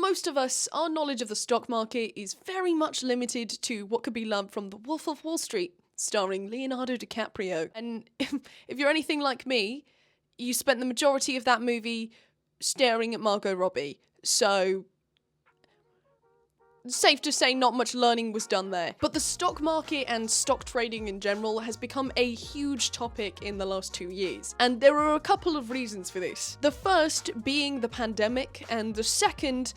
most of us, our knowledge of the stock market is very much limited to what could be learned from The Wolf of Wall Street, starring Leonardo DiCaprio. And if you're anything like me, you spent the majority of that movie staring at Margot Robbie. So, safe to say not much learning was done there. But the stock market and stock trading in general has become a huge topic in the last 2 years. And there are a couple of reasons for this. The first being the pandemic, and the second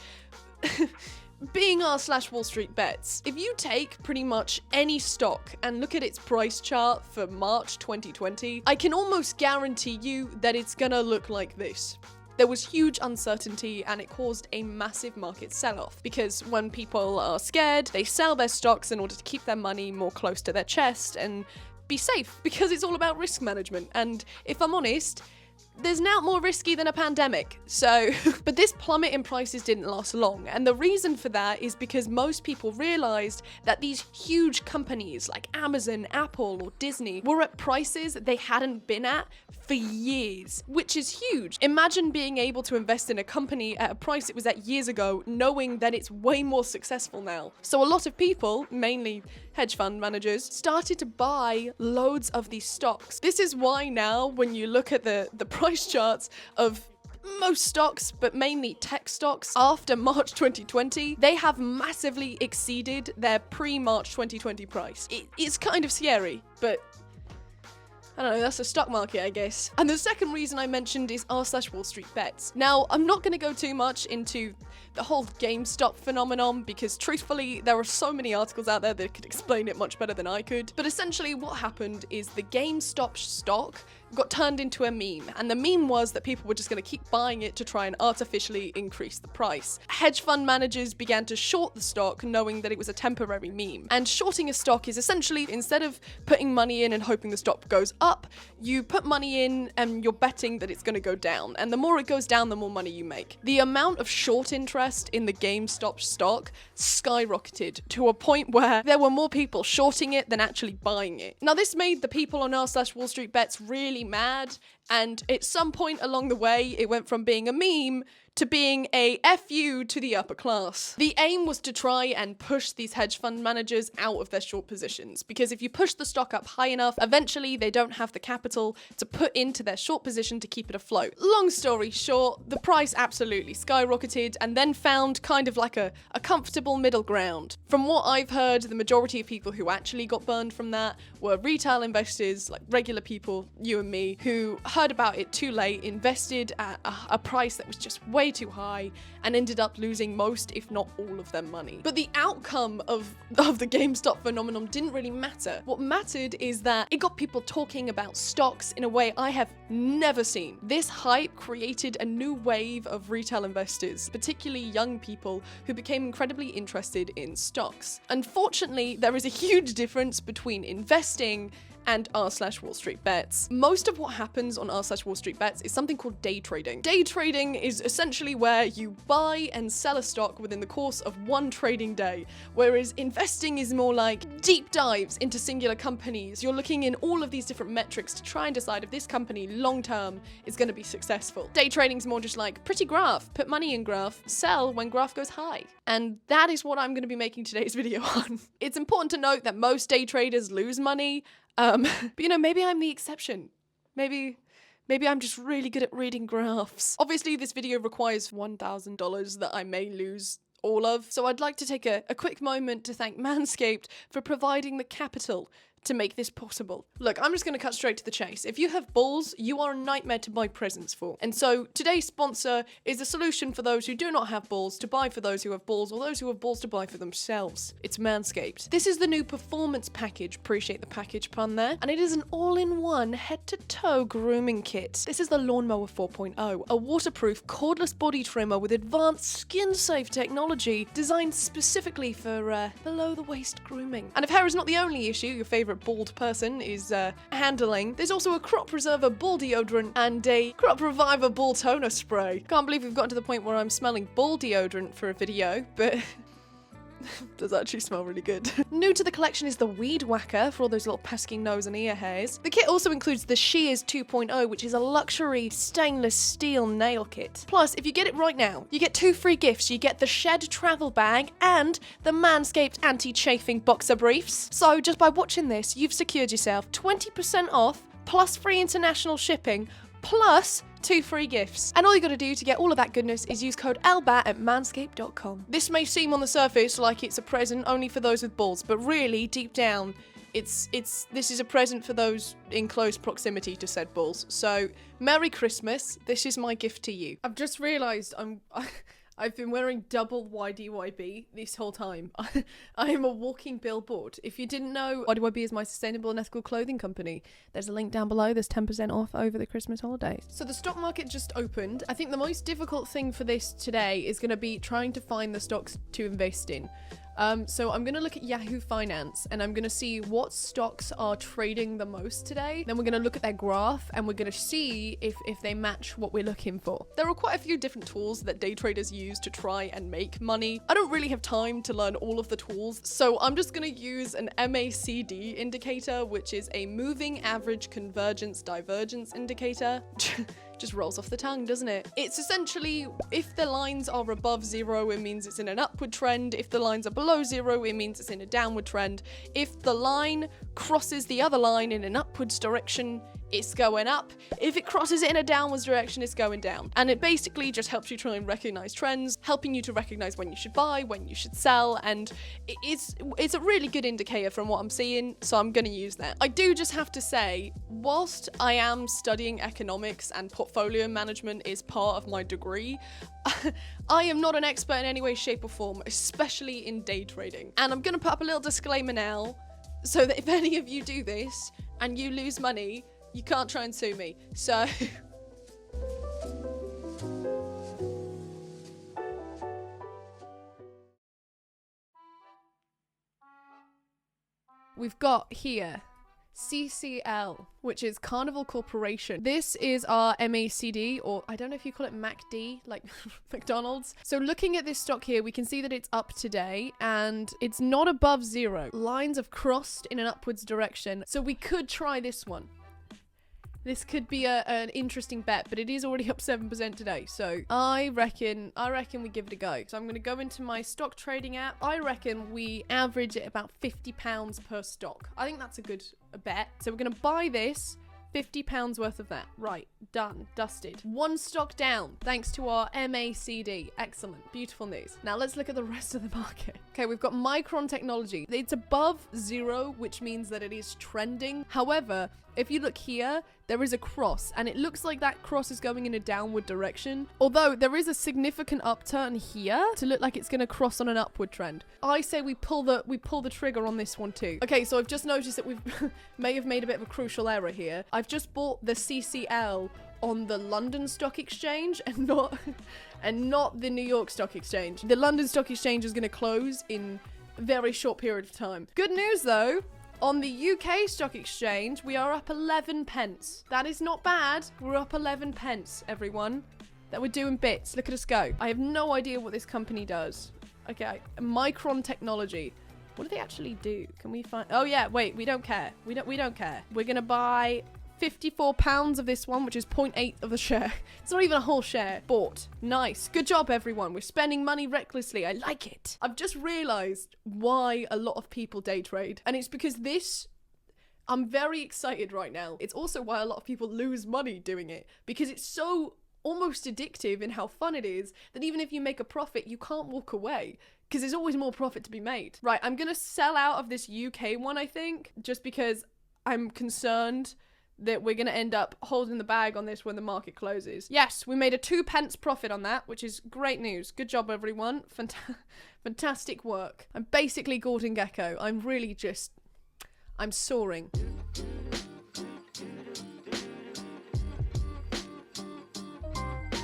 being r/Wall Street bets. If you take pretty much any stock and look at its price chart for March 2020, I can almost guarantee you that it's gonna look like this. There was huge uncertainty and it caused a massive market sell-off, because when people are scared, they sell their stocks in order to keep their money more close to their chest and be safe, because it's all about risk management. And if I'm honest, there's now more risky than a pandemic, so... But this plummet in prices didn't last long, and the reason for that is because most people realized that these huge companies like Amazon, Apple, or Disney were at prices they hadn't been at for years, which is huge. Imagine being able to invest in a company at a price it was at years ago, knowing that it's way more successful now. So a lot of people, mainly hedge fund managers, started to buy loads of these stocks. This is why now, when you look at the price charts of most stocks, but mainly tech stocks, after March 2020, they have massively exceeded their pre-March 2020 price. It's kind of scary, but I don't know, that's the stock market, I guess. And the second reason I mentioned is r/Wall Street bets. Now, I'm not going to go too much into the whole GameStop phenomenon, because truthfully, there are so many articles out there that could explain it much better than I could. But essentially what happened is the GameStop stock got turned into a meme, and the meme was that people were just going to keep buying it to try and artificially increase the price. Hedge fund managers began to short the stock, knowing that it was a temporary meme. And shorting a stock is essentially, instead of putting money in and hoping the stock goes up, you put money in and you're betting that it's going to go down, and the more it goes down, the more money you make. The amount of short interest in the GameStop stock skyrocketed to a point where there were more people shorting it than actually buying it. Now, this made the people on r/Wall Street bets really mad, and at some point along the way, it went from being a meme to being a FU to the upper class. The aim was to try and push these hedge fund managers out of their short positions, because if you push the stock up high enough, eventually they don't have the capital to put into their short position to keep it afloat. Long story short, the price absolutely skyrocketed and then found kind of like a comfortable middle ground. From what I've heard, the majority of people who actually got burned from that were retail investors, like regular people, you and me, who heard about it too late, invested at a price that was just way too high, and ended up losing most, if not all of their money. But the outcome of the GameStop phenomenon didn't really matter. What mattered is that it got people talking about stocks in a way I have never seen. This hype created a new wave of retail investors, particularly young people, who became incredibly interested in stocks. Unfortunately, there is a huge difference between investing and r/Wall Street bets. Most of what happens on r/Wall Street bets is something called day trading. Day trading is essentially where you buy and sell a stock within the course of one trading day, whereas investing is more like deep dives into singular companies. You're looking in all of these different metrics to try and decide if this company long-term is going to be successful. Day trading is more just like pretty graph, put money in graph, sell when graph goes high. And that is what I'm going to be making today's video on. It's important to note that most day traders lose money, but you know, maybe I'm the exception. Maybe I'm just really good at reading graphs. Obviously, this video requires $1,000 that I may lose all of, so I'd like to take a quick moment to thank Manscaped for providing the capital to make this possible. Look, I'm just going to cut straight to the chase. If you have balls, you are a nightmare to buy presents for. And so today's sponsor is a solution for those who do not have balls to buy for those who have balls, or those who have balls to buy for themselves. It's Manscaped. This is the new performance package, appreciate the package pun there, and it is an all-in-one head-to-toe grooming kit. This is the Lawnmower 4.0, a waterproof cordless body trimmer with advanced skin-safe technology designed specifically for below-the-waist grooming. And if hair is not the only issue your favorite bald person is handling, there's also a crop preserver ball deodorant and a crop reviver ball toner spray. Can't believe we've gotten to the point where I'm smelling ball deodorant for a video, but Does actually smell really good. New to the collection is the Weed Whacker for all those little pesky nose and ear hairs. The kit also includes the Shears 2.0, which is a luxury stainless steel nail kit. Plus, if you get it right now, you get 2 free gifts. You get the Shed travel bag and the Manscaped anti-chafing boxer briefs. So just by watching this, you've secured yourself 20% off plus free international shipping plus 2 free gifts. And all you gotta do to get all of that goodness is use code Ellbat at manscaped.com. This may seem on the surface like it's a present only for those with balls, but really, deep down, this is a present for those in close proximity to said balls. So, Merry Christmas. This is my gift to you. I've just realised I've been wearing double YDYB this whole time. I am a walking billboard. If you didn't know, YDYB is my sustainable and ethical clothing company. There's a link down below. There's 10% off over the Christmas holidays. So the stock market just opened. I think the most difficult thing for this today is going to be trying to find the stocks to invest in. So I'm going to look at Yahoo Finance and I'm going to see what stocks are trading the most today. Then we're going to look at their graph and we're going to see if they match what we're looking for. There are quite a few different tools that day traders use to try and make money. I don't really have time to learn all of the tools, so I'm just going to use an MACD indicator, which is a moving average convergence divergence indicator. Just rolls off the tongue, doesn't it? It's essentially, if the lines are above 0, it means it's in an upward trend. If the lines are below 0, it means it's in a downward trend. If the line crosses the other line in an upwards direction, it's going up. If it crosses it in a downwards direction, it's going down. And it basically just helps you try and recognize trends, helping you to recognize when you should buy, when you should sell, and it's a really good indicator from what I'm seeing, so I'm gonna use that. I do just have to say, whilst I am studying economics and portfolio management is part of my degree, I am not an expert in any way, shape, or form, especially in day trading. And I'm gonna put up a little disclaimer now, so that if any of you do this and you lose money, you can't try and sue me. So we've got here CCL, which is Carnival Corporation. This is our MACD, or I don't know if you call it MACD, like McDonald's. So looking at this stock here, we can see that it's up today and it's not above 0. Lines have crossed in an upwards direction. So we could try this one. This could be an interesting bet, but it is already up 7% today. So I reckon we give it a go. So I'm going to go into my stock trading app. I reckon we average it about £50 per stock. I think that's a good bet. So we're going to buy this. £50 worth of that. Right, done, dusted. One stock down, thanks to our MACD. Excellent, beautiful news. Now let's look at the rest of the market. Okay, we've got Micron Technology. It's above 0, which means that it is trending. However, if you look here, there is a cross, and it looks like that cross is going in a downward direction. Although there is a significant upturn here to look like it's going to cross on an upward trend. I say we pull the trigger on this one too. Okay, so I've just noticed that we've may have made a bit of a crucial error here. I've just bought the CCL on the London Stock Exchange and not the New York Stock Exchange. The London Stock Exchange is going to close in a very short period of time. Good news though. On the UK Stock Exchange, we are up 11 pence. That is not bad. We're up 11 pence, everyone. That we're doing bits. Look at us go. I have no idea what this company does. Okay, Micron Technology. What do they actually do? Can we find... Oh yeah, wait, we don't care. We don't care. We're gonna buy £54 of this one, which is 0.8 of the share. It's not even a whole share. Bought. Nice. Good job, everyone. We're spending money recklessly. I like it. I've just realized why a lot of people day trade. And it's because I'm very excited right now. It's also why a lot of people lose money doing it. Because it's so almost addictive in how fun it is that even if you make a profit, you can't walk away. Because there's always more profit to be made. Right, I'm going to sell out of this UK one, I think. Just because I'm concerned that we're going to end up holding the bag on this when the market closes. Yes, we made a 2 pence profit on that, which is great news. Good job, everyone. Fantastic work. I'm basically Gordon Gekko. I'm soaring.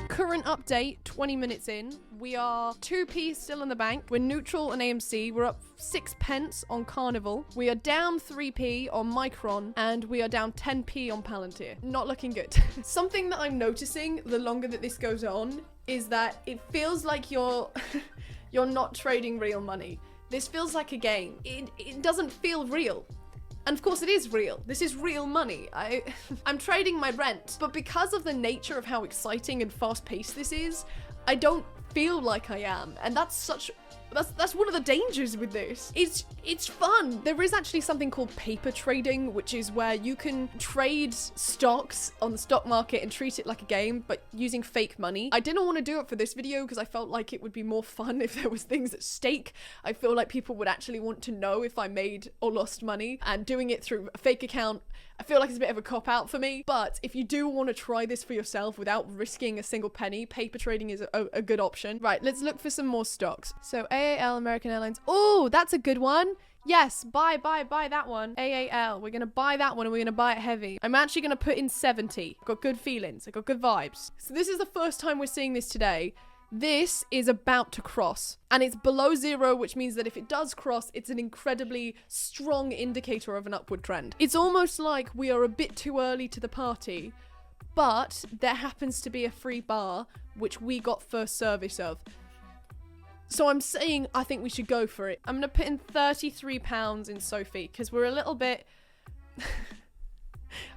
Current update, 20 minutes in. We are 2p still in the bank. We're neutral on AMC. We're up 6 pence on Carnival. We are down 3p on Micron. And we are down 10p on Palantir. Not looking good. Something that I'm noticing the longer that this goes on is that it feels like you're not trading real money. This feels like a game. It doesn't feel real. And of course it is real. This is real money. I'm trading my rent. But because of the nature of how exciting and fast-paced this is, I don't feel like I am. And that's one of the dangers with this. It's fun. There is actually something called paper trading, which is where you can trade stocks on the stock market and treat it like a game, but using fake money. I didn't want to do it for this video because I felt like it would be more fun if there was things at stake. I feel like people would actually want to know if I made or lost money, and doing it through a fake account, I feel like it's a bit of a cop-out for me. But if you do want to try this for yourself without risking a single penny, paper trading is a good option. Right, let's look for some more stocks. So AAL, American Airlines. Oh, that's a good one. Yes, buy that one. AAL, we're gonna buy that one and we're gonna buy it heavy. I'm actually gonna put in 70. I've got good feelings, I've got good vibes. So this is the first time we're seeing this today. This is about to cross, and it's below 0, which means that if it does cross, it's an incredibly strong indicator of an upward trend. It's almost like we are a bit too early to the party, but there happens to be a free bar, which we got first service of. So I'm saying I think we should go for it. I'm gonna put in £33 in Sophie, because we're a little bit...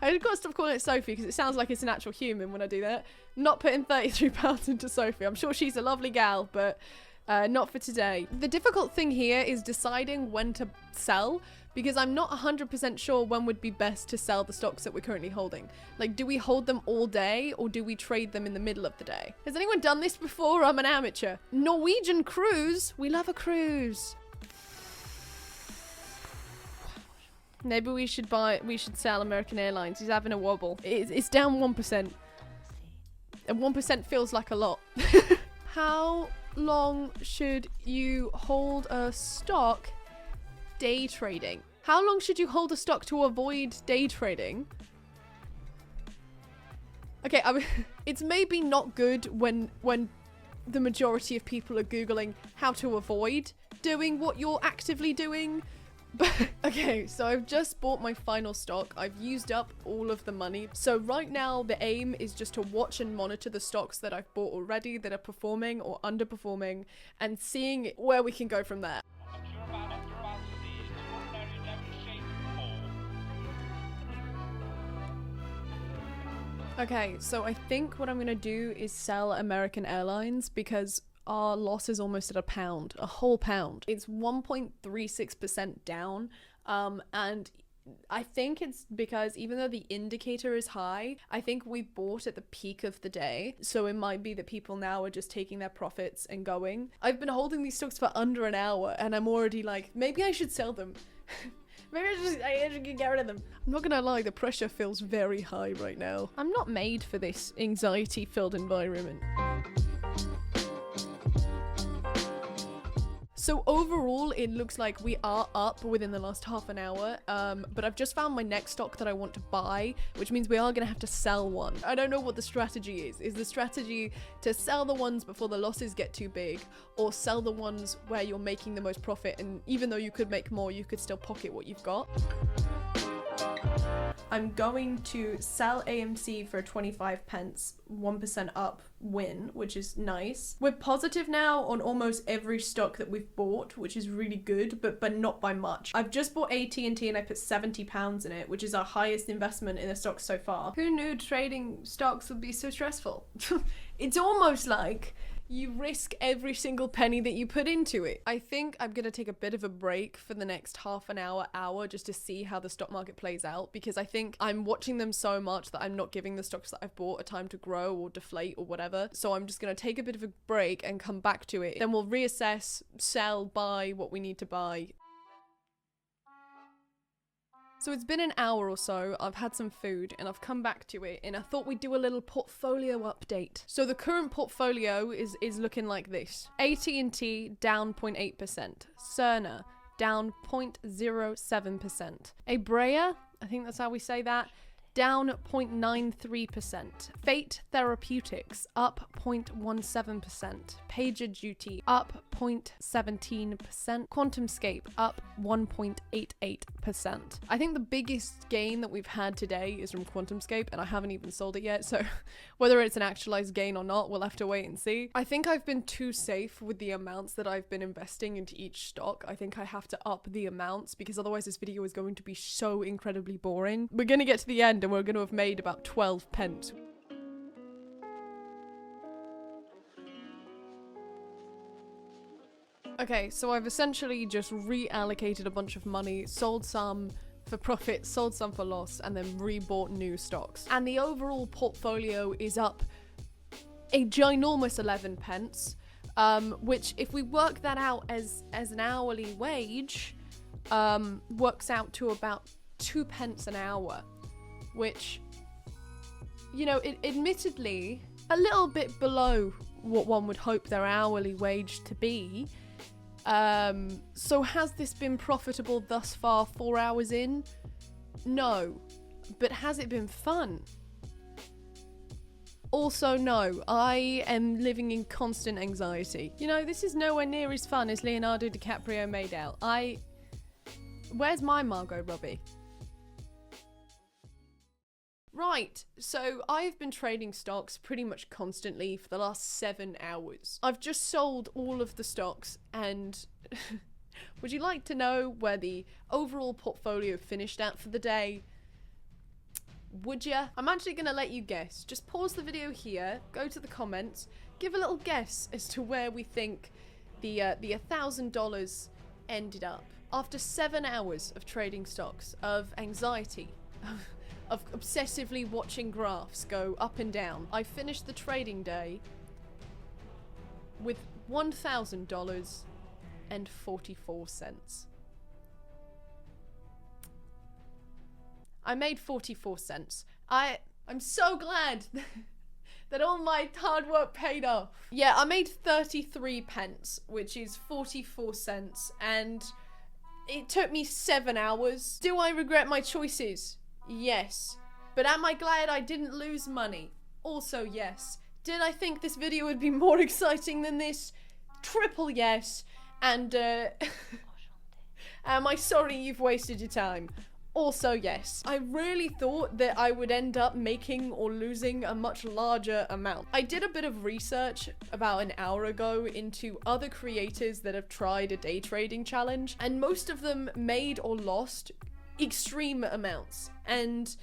I've got to stop calling it Sophie because it sounds like it's an actual human when I do that. Not putting £33 into Sophie. I'm sure she's a lovely gal, but not for today. The difficult thing here is deciding when to sell, because I'm not 100% sure when would be best to sell the stocks that we're currently holding. Like, do we hold them all day or do we trade them in the middle of the day? Has anyone done this before? I'm an amateur. Norwegian cruise. We love a cruise. Maybe we should sell American Airlines. He's having a wobble. It's down 1%. And 1% feels like a lot. How long should you hold a stock day trading? How long should you hold a stock to avoid day trading? Okay, I mean, it's maybe not good when the majority of people are Googling how to avoid doing what you're actively doing. But, okay, so I've just bought my final stock. I've used up all of the money. So right now, the aim is just to watch and monitor the stocks that I've bought already that are performing or underperforming and seeing where we can go from there. Okay, so I think what I'm going to do is sell American Airlines because our loss is almost at £1, a whole pound. It's 1.36% down, and I think it's because even though the indicator is high, I think we bought at the peak of the day, so it might be that people now are just taking their profits and going. I've been holding these stocks for under an hour, and I'm already like, maybe I should sell them. Maybe I should get rid of them. I'm not gonna lie, the pressure feels very high right now. I'm not made for this anxiety-filled environment. So overall, it looks like we are up within the last half an hour, but I've just found my next stock that I want to buy, which means we are going to have to sell one. I don't know what the strategy is. Is the strategy to sell the ones before the losses get too big, or sell the ones where you're making the most profit, and even though you could make more, you could still pocket what you've got? I'm going to sell AMC for 25 pence, 1% up win, which is nice. We're positive now on almost every stock that we've bought, which is really good, but not by much. I've just bought AT&T and I put £70 in it, which is our highest investment in the stock so far. Who knew trading stocks would be so stressful? It's almost like you risk every single penny that you put into it. I think I'm gonna take a bit of a break for the next half an hour, just to see how the stock market plays out, because I think I'm watching them so much that I'm not giving the stocks that I've bought a time to grow or deflate or whatever. So I'm just gonna take a bit of a break and come back to it. Then we'll reassess, sell, buy what we need to buy. So it's been an hour or so, I've had some food and I've come back to it, and I thought we'd do a little portfolio update. So the current portfolio is looking like this. AT&T down 0.8%. Cerner down 0.07%. Abrea, I think that's how we say that, down 0.93%. Fate Therapeutics, up 0.17%. PagerDuty, up 0.17%. QuantumScape, up 1.88%. I think the biggest gain that we've had today is from QuantumScape, and I haven't even sold it yet, so whether it's an actualized gain or not, we'll have to wait and see. I think I've been too safe with the amounts that I've been investing into each stock. I think I have to up the amounts, because otherwise this video is going to be so incredibly boring. We're going to get to the end and we're going to have made about 12 pence. Okay, so I've essentially just reallocated a bunch of money, sold some for profit, sold some for loss, and then rebought new stocks. And the overall portfolio is up a ginormous 11 pence, which if we work that out as an hourly wage, works out to about 2 pence an hour, which, you know, admittedly a little bit below what one would hope their hourly wage to be. So has this been profitable thus far 4 hours in? No. But has it been fun? Also no. I am living in constant anxiety. You know, this is nowhere near as fun as Leonardo DiCaprio made out. Where's my Margot Robbie? Right, so I've been trading stocks pretty much constantly for the last 7 hours. I've just sold all of the stocks, and would you like to know where the overall portfolio finished at for the day? Would ya? I'm actually gonna let you guess. Just pause the video here, go to the comments, give a little guess as to where we think the $1,000 ended up. After 7 hours of trading stocks, of anxiety, of obsessively watching graphs go up and down, I finished the trading day with $1,000.44. I made 44 cents. I'm so glad that all my hard work paid off. Yeah, I made 33 pence, which is 44 cents, and it took me 7 hours. Do I regret my choices? Yes. But am I glad I didn't lose money? Also yes. Did I think this video would be more exciting than this? Triple yes. And am I sorry you've wasted your time? Also yes. I really thought that I would end up making or losing a much larger amount. I did a bit of research about an hour ago into other creators that have tried a day trading challenge, and most of them made or lost extreme amounts. And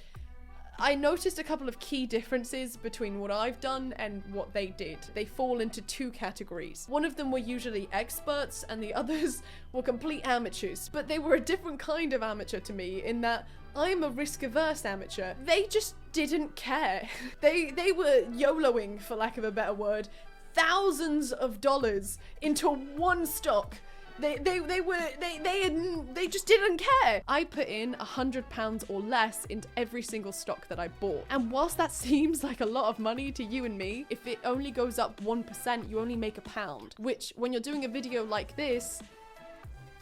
I noticed a couple of key differences between what I've done and what they did. They fall into 2 categories. One of them were usually experts and the others were complete amateurs, but they were a different kind of amateur to me in that I'm a risk-averse amateur. They just didn't care. They were YOLOing, for lack of a better word, thousands of dollars into one stock. They just didn't care. I put in £100 or less into every single stock that I bought. And whilst that seems like a lot of money to you and me, if it only goes up 1%, you only make £1, which when you're doing a video like this,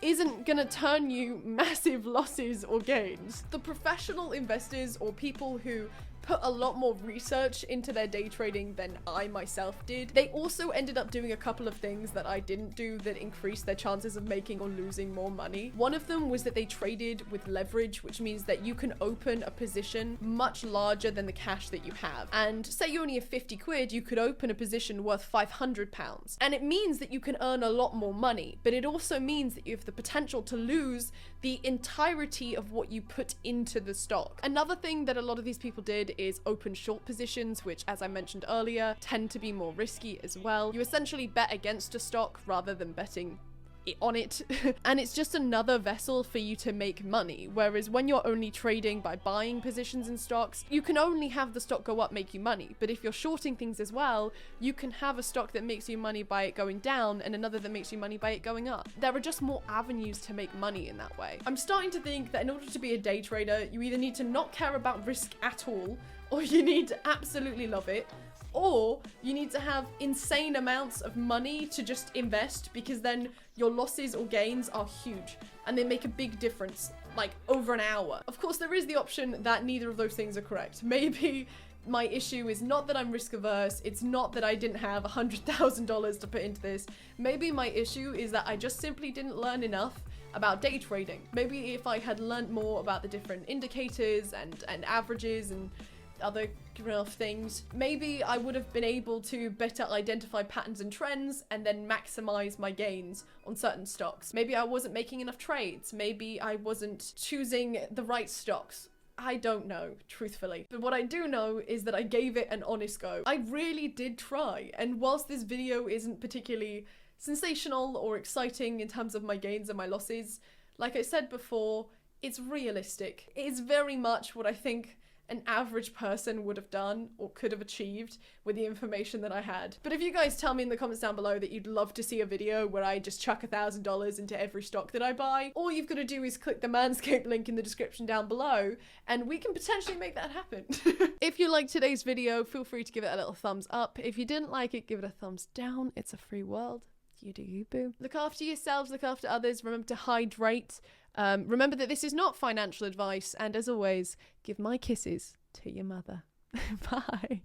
isn't gonna turn you massive losses or gains. The professional investors or people who put a lot more research into their day trading than I myself did, they also ended up doing a couple of things that I didn't do that increased their chances of making or losing more money. One of them was that they traded with leverage, which means that you can open a position much larger than the cash that you have. And say you only have 50 quid, you could open a position worth £500. And it means that you can earn a lot more money, but it also means that you have the potential to lose the entirety of what you put into the stock. Another thing that a lot of these people did is open short positions, which, as I mentioned earlier, tend to be more risky as well. You essentially bet against a stock rather than betting on it. And it's just another vessel for you to make money. Whereas when you're only trading by buying positions in stocks, you can only have the stock go up, make you money. But if you're shorting things as well, you can have a stock that makes you money by it going down and another that makes you money by it going up. There are just more avenues to make money in that way. I'm starting to think that in order to be a day trader, you either need to not care about risk at all, or you need to absolutely love it. or you need to have insane amounts of money to just invest, because then your losses or gains are huge and they make a big difference, like over an hour. Of course, there is the option that neither of those things are correct. Maybe my issue is not that I'm risk averse, it's not that I didn't have $100,000 to put into this. Maybe my issue is that I just simply didn't learn enough about day trading. Maybe if I had learned more about the different indicators and averages and other things, maybe I would have been able to better identify patterns and trends and then maximize my gains on certain stocks. Maybe I wasn't making enough trades. Maybe I wasn't choosing the right stocks. I don't know, truthfully. But what I do know is that I gave it an honest go. I really did try. And whilst this video isn't particularly sensational or exciting in terms of my gains and my losses, like I said before, it's realistic. It is very much what I think an average person would have done or could have achieved with the information that I had. But if you guys tell me in the comments down below that you'd love to see a video where I just chuck $1,000 into every stock that I buy, all you've got to do is click the Manscaped link in the description down below and we can potentially make that happen. If you liked today's video, feel free to give it a little thumbs up. If you didn't like it, give it a thumbs down. It's a free world. You do you, boo. Look after yourselves, look after others. Remember to hydrate. Remember that this is not financial advice. And as always, give my kisses to your mother. Bye.